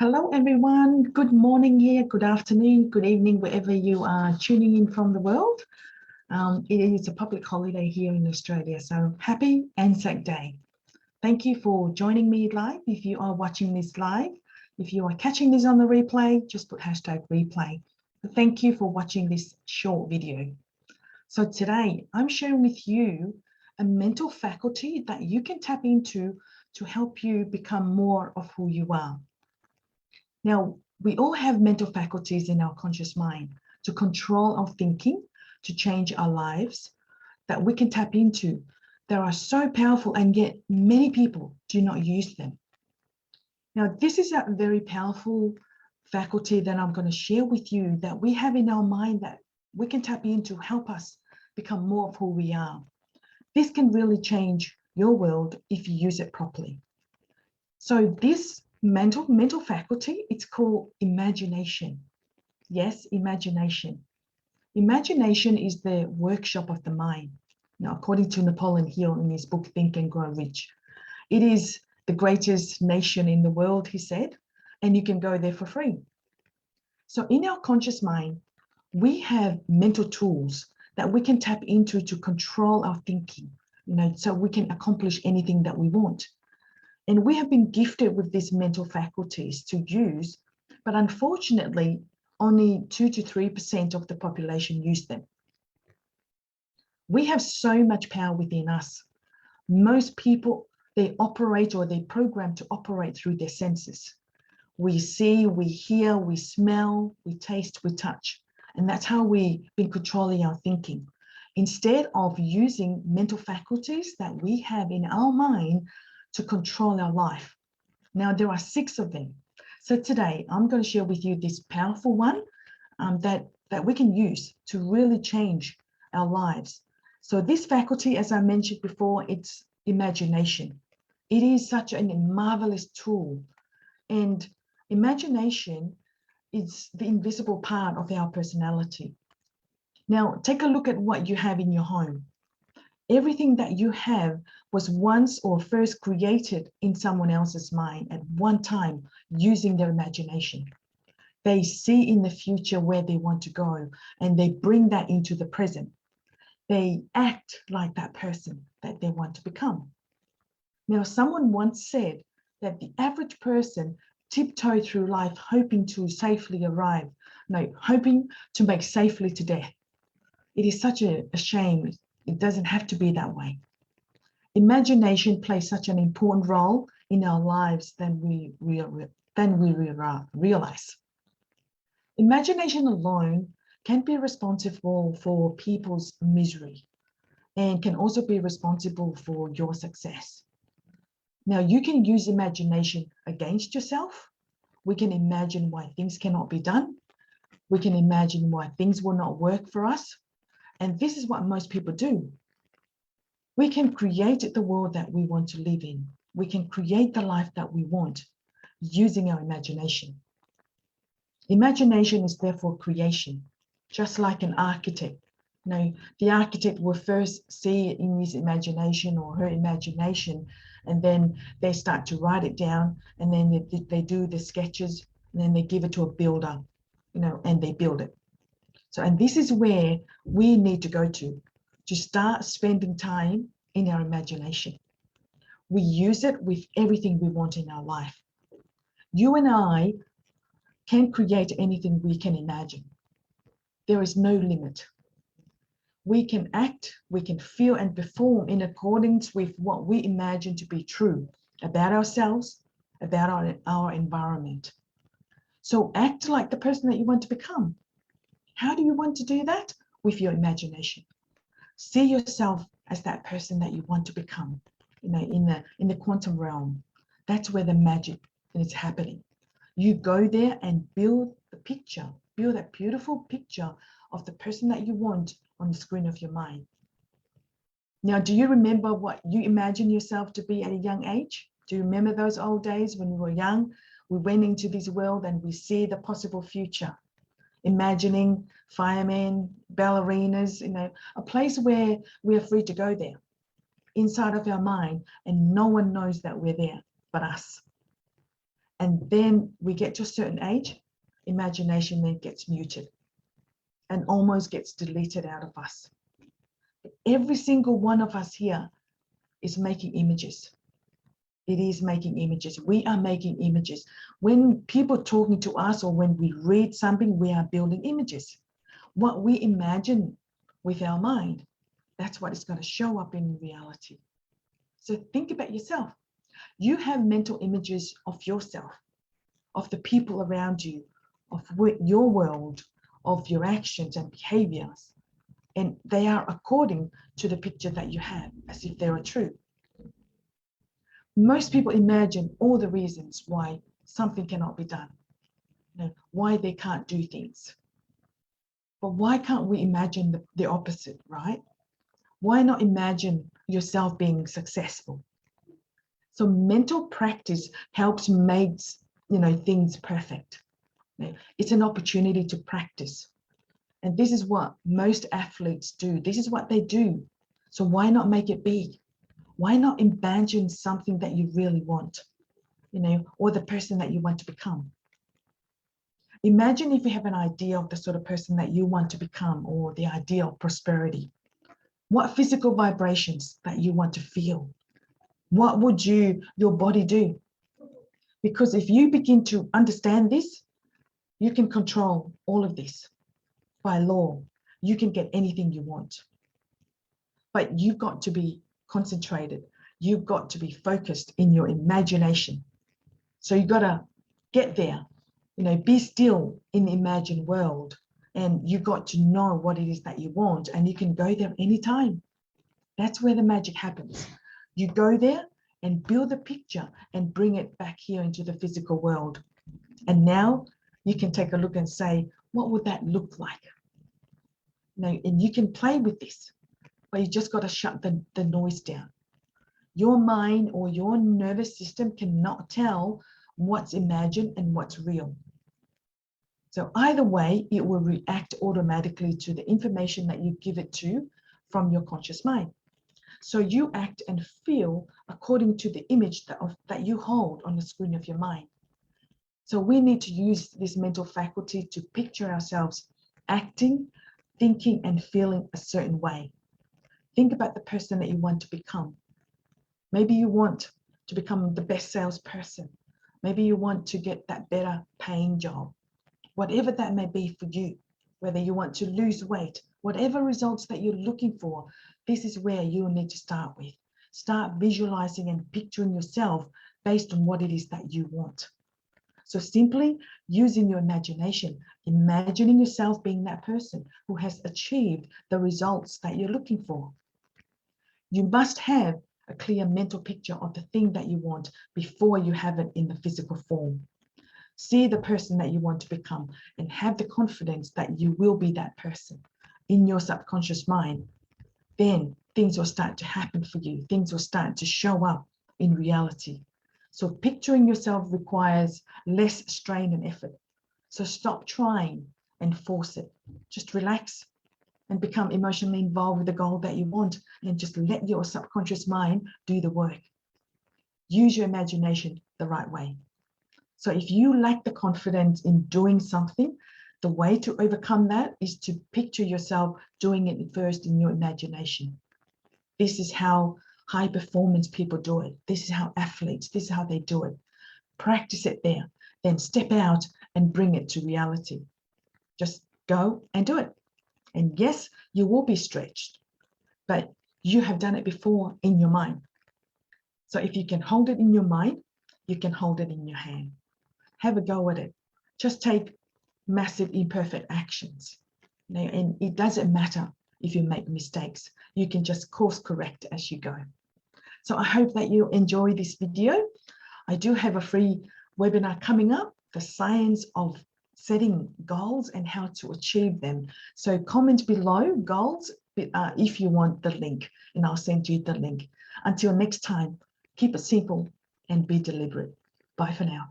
Hello, everyone. Good morning here, good afternoon, good evening, wherever you are tuning in from the world. It is a public holiday here in Australia, so happy Anzac Day. Thank you for joining me live. If you are watching this live, if you are catching this on the replay, just put #replay. Thank you for watching this short video. So today I'm sharing with you a mental faculty that you can tap into to help you become more of who you are. Now, we all have mental faculties in our conscious mind to control our thinking, to change our lives, that we can tap into. They are so powerful, and yet many people do not use them. Now, this is a very powerful faculty that I'm going to share with you that we have in our mind that we can tap into to help us become more of who we are. This can really change your world if you use it properly. So this mental faculty, it's called imagination. Yes, imagination. Imagination is the workshop of the mind. Now, according to Napoleon Hill in his book, Think and Grow Rich, it is the greatest nation in the world, he said, and you can go there for free. So in our conscious mind, we have mental tools that we can tap into to control our thinking, so we can accomplish anything that we want. And we have been gifted with these mental faculties to use, but unfortunately, only 2 to 3% of the population use them. We have so much power within us. Most people, they operate or they're programmed to operate through their senses. We see, we hear, we smell, we taste, we touch. And that's how we've been controlling our thinking. Instead of using mental faculties that we have in our mind to control our life. Now, there are 6 of them. So today, I'm going to share with you this powerful one that we can use to really change our lives. So this faculty, as I mentioned before, it's imagination. It is such a marvelous tool. And imagination is the invisible part of our personality. Now, take a look at what you have in your home. Everything that you have was once or first created in someone else's mind at one time using their imagination. They see in the future where they want to go and they bring that into the present. They act like that person that they want to become. Now, someone once said that the average person tiptoe through life hoping to safely arrive, hoping to make safely to death. It is such a shame. It doesn't have to be that way. Imagination plays such an important role in our lives than we realize. Imagination alone can be responsible for people's misery and can also be responsible for your success. Now, you can use imagination against yourself. We can imagine why things cannot be done. We can imagine why things will not work for us. And this is what most people do. We can create the world that we want to live in. We can create the life that we want using our imagination. Imagination is therefore creation, just like an architect. The architect will first see it in his imagination or her imagination, and then they start to write it down, and then they do the sketches, and then they give it to a builder, and they build it. So, and this is where we need to go to start spending time in our imagination. We use it with everything we want in our life. You and I can create anything we can imagine. There is no limit. We can act, we can feel and perform in accordance with what we imagine to be true about ourselves, about our environment. So act like the person that you want to become. How do you want to do that? With your imagination. See yourself as that person that you want to become, in the quantum realm. That's where the magic is happening. You go there and build the picture, build that beautiful picture of the person that you want on the screen of your mind. Now, do you remember what you imagine yourself to be at a young age? Do you remember those old days when we were young? We went into this world and we see the possible future. Imagining firemen, ballerinas, a place where we are free to go there, inside of our mind, and no one knows that we're there but us. And then we get to a certain age, imagination then gets muted and almost gets deleted out of us. Every single one of us here is making images. It is making images. We are making images. When people are talking to us or when we read something, we are building images. What we imagine with our mind, that's what is going to show up in reality. So think about yourself. You have mental images of yourself, of the people around you, of your world, of your actions and behaviors. And they are according to the picture that you have, as if they are true. Most people imagine all the reasons why something cannot be done, why they can't do things. But why can't we imagine the opposite, right? Why not imagine yourself being successful? So mental practice helps make things perfect. It's an opportunity to practice. And this is what most athletes do. This is what they do. So why not make it big? Why not imagine something that you really want, or the person that you want to become? Imagine if you have an idea of the sort of person that you want to become, or the idea of prosperity. What physical vibrations that you want to feel? What would your body do? Because if you begin to understand this, you can control all of this by law. You can get anything you want. But you've got to be concentrated. You've got to be focused in your imagination. So you've got to get there, be still in the imagined world. And you've got to know what it is that you want, and you can go there anytime. That's where the magic happens. You go there and build a picture and bring it back here into the physical world. And now you can take a look and say, what would that look like? And you can play with this, but you just got to shut the noise down. Your mind or your nervous system cannot tell what's imagined and what's real. So either way, it will react automatically to the information that you give it to from your conscious mind. So you act and feel according to the image that you hold on the screen of your mind. So we need to use this mental faculty to picture ourselves acting, thinking, and feeling a certain way. Think about the person that you want to become. Maybe you want to become the best salesperson. Maybe you want to get that better paying job. Whatever that may be for you, whether you want to lose weight, whatever results that you're looking for, this is where you'll need to start with. Start visualizing and picturing yourself based on what it is that you want. So simply using your imagination, imagining yourself being that person who has achieved the results that you're looking for. You must have a clear mental picture of the thing that you want before you have it in the physical form. See the person that you want to become and have the confidence that you will be that person in your subconscious mind. Then things will start to happen for you. Things will start to show up in reality. So picturing yourself requires less strain and effort. So stop trying and force it. Just relax and become emotionally involved with the goal that you want, and just let your subconscious mind do the work. Use your imagination the right way. So if you lack the confidence in doing something, the way to overcome that is to picture yourself doing it first in your imagination. This is how high performance people do it. This is how athletes, this is how they do it. Practice it there, then step out and bring it to reality. Just go and do it. And yes, you will be stretched, but you have done it before in your mind. So if you can hold it in your mind, you can hold it in your hand. Have a go at it. Just take massive imperfect actions. And it doesn't matter if you make mistakes. You can just course correct as you go. So I hope that you enjoy this video. I do have a free webinar coming up, the science of setting goals and how to achieve them. So comment below goals if you want the link, and I'll send you the link. Until next time, keep it simple and be deliberate. Bye for now.